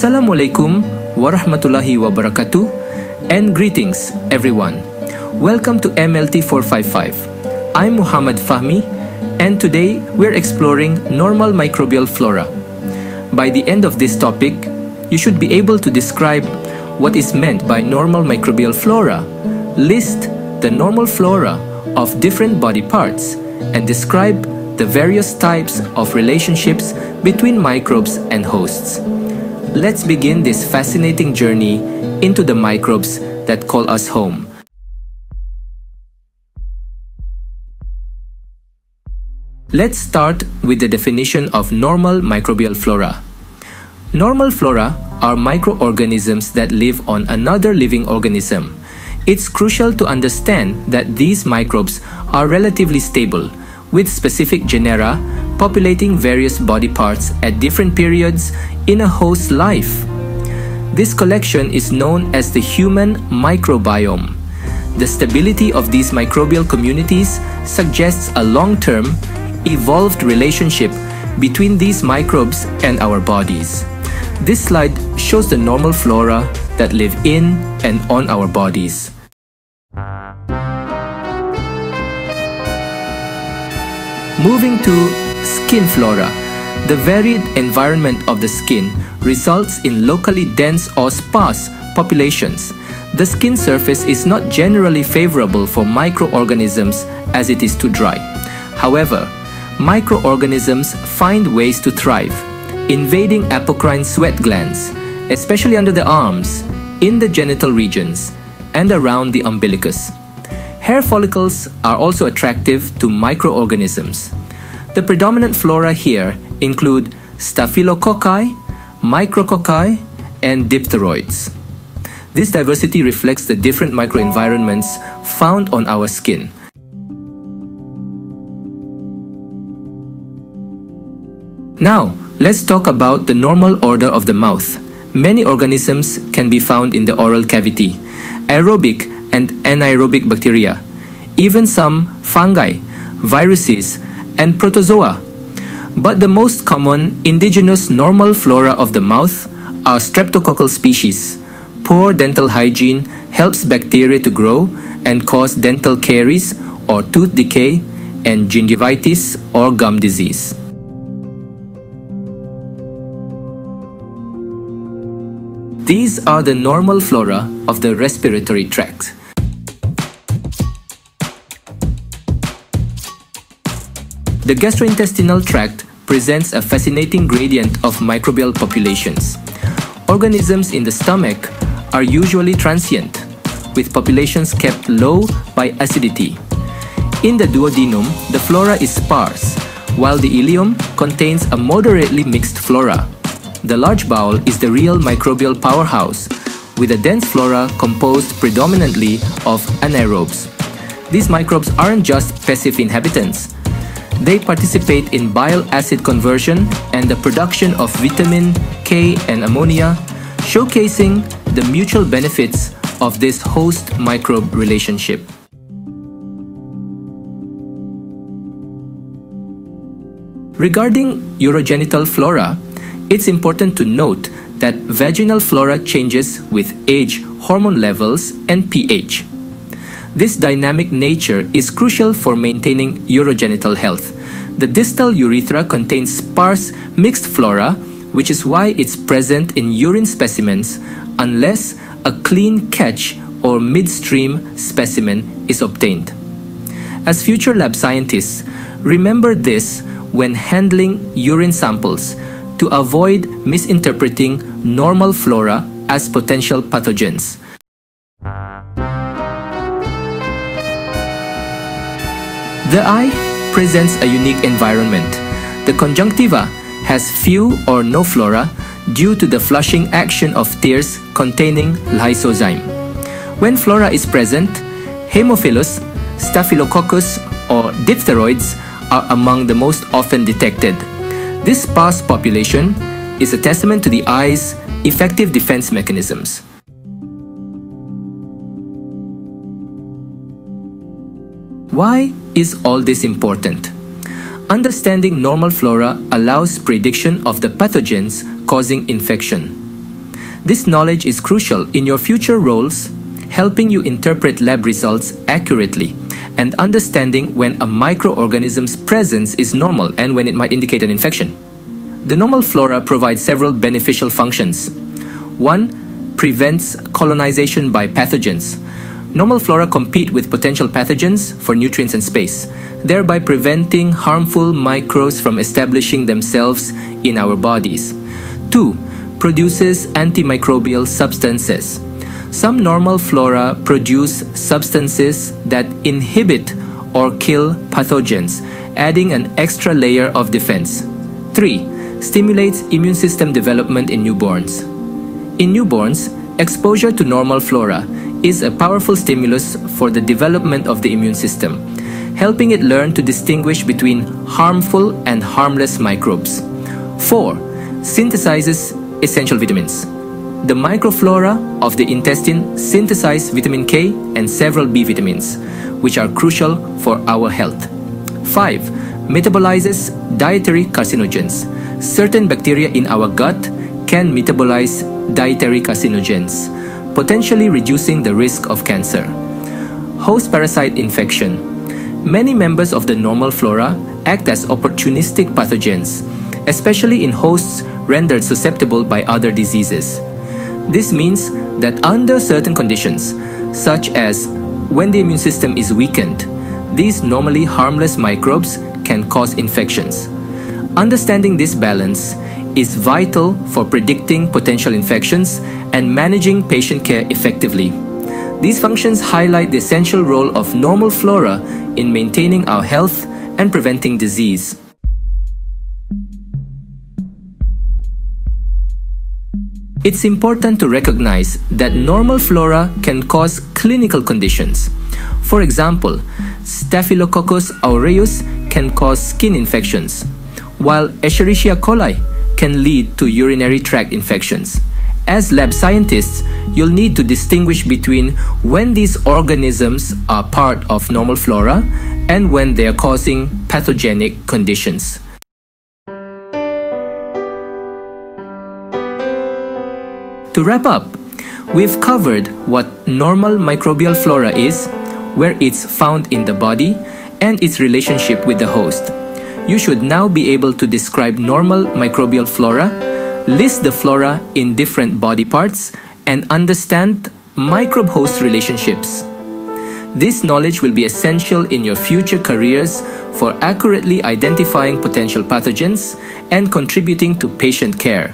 Assalamualaikum warahmatullahi wabarakatuh and greetings everyone. Welcome to MLT 455. I'm Muhammad Fahmi and today we're exploring normal microbial flora. By the end of this topic, you should be able to describe what is meant by normal microbial flora, list the normal flora of different body parts, and describe the various types of relationships between microbes and hosts. Let's begin this fascinating journey into the microbes that call us home. Let's start with the definition of normal microbial flora. Normal flora are microorganisms that live on another living organism. It's crucial to understand that these microbes are relatively stable, with specific genera populating various body parts at different periods in a host's life. This collection is known as the human microbiome. The stability of these microbial communities suggests a long-term, evolved relationship between these microbes and our bodies. This slide shows the normal flora that live in and on our bodies. Moving to skin flora, the varied environment of the skin results in locally dense or sparse populations. The skin surface is not generally favorable for microorganisms as it is too dry. However, microorganisms find ways to thrive, invading apocrine sweat glands, especially under the arms, in the genital regions, and around the umbilicus. Hair follicles are also attractive to microorganisms. The predominant flora here include staphylococci, micrococci, and diphtheroids. This diversity reflects the different microenvironments found on our skin. Now, let's talk about the normal order of the mouth. Many organisms can be found in the oral cavity, aerobic and anaerobic bacteria, even some fungi, viruses, and protozoa. But the most common indigenous normal flora of the mouth are streptococcal species. Poor dental hygiene helps bacteria to grow and cause dental caries or tooth decay and gingivitis or gum disease. These are the normal flora of the respiratory tract. The gastrointestinal tract presents a fascinating gradient of microbial populations. Organisms in the stomach are usually transient, with populations kept low by acidity. In the duodenum, the flora is sparse, while the ileum contains a moderately mixed flora. The large bowel is the real microbial powerhouse, with a dense flora composed predominantly of anaerobes. These microbes aren't just passive inhabitants. They participate in bile acid conversion and the production of vitamin K and ammonia, showcasing the mutual benefits of this host-microbe relationship. Regarding urogenital flora, it's important to note that vaginal flora changes with age, hormone levels, and pH. This dynamic nature is crucial for maintaining urogenital health. The distal urethra contains sparse mixed flora, which is why it's present in urine specimens unless a clean catch or midstream specimen is obtained. As future lab scientists, remember this when handling urine samples to avoid misinterpreting normal flora as potential pathogens. The eye presents a unique environment. The conjunctiva has few or no flora due to the flushing action of tears containing lysozyme. When flora is present, Haemophilus, Staphylococcus, or diphtheroids are among the most often detected. This sparse population is a testament to the eye's effective defense mechanisms. Why is all this important? Understanding normal flora allows prediction of the pathogens causing infection. This knowledge is crucial in your future roles, helping you interpret lab results accurately and understanding when a microorganism's presence is normal and when it might indicate an infection. The normal flora provides several beneficial functions. 1. Prevents colonization by pathogens. Normal flora compete with potential pathogens for nutrients and space, thereby preventing harmful microbes from establishing themselves in our bodies. 2. Produces antimicrobial substances. Some normal flora produce substances that inhibit or kill pathogens, adding an extra layer of defense. 3. Stimulates immune system development in newborns. In newborns, exposure to normal flora is a powerful stimulus for the development of the immune system, helping it learn to distinguish between harmful and harmless microbes. 4. Synthesizes essential vitamins. The microflora of the intestine synthesize vitamin K and several B vitamins, which are crucial for our health. 5. Metabolizes dietary carcinogens. Certain bacteria in our gut can metabolize dietary carcinogens, potentially reducing the risk of cancer. Host parasite infection. Many members of the normal flora act as opportunistic pathogens, especially in hosts rendered susceptible by other diseases. This means that under certain conditions, such as when the immune system is weakened, these normally harmless microbes can cause infections. Understanding this balance is vital for predicting potential infections and managing patient care effectively. These functions highlight the essential role of normal flora in maintaining our health and preventing disease. It's important to recognize that normal flora can cause clinical conditions. For example, Staphylococcus aureus can cause skin infections, while Escherichia coli can lead to urinary tract infections. As lab scientists, you'll need to distinguish between when these organisms are part of normal flora and when they are causing pathogenic conditions. To wrap up, we've covered what normal microbial flora is, where it's found in the body, and its relationship with the host. You should now be able to describe normal microbial flora, list the flora in different body parts, and understand microbe-host relationships. This knowledge will be essential in your future careers for accurately identifying potential pathogens and contributing to patient care.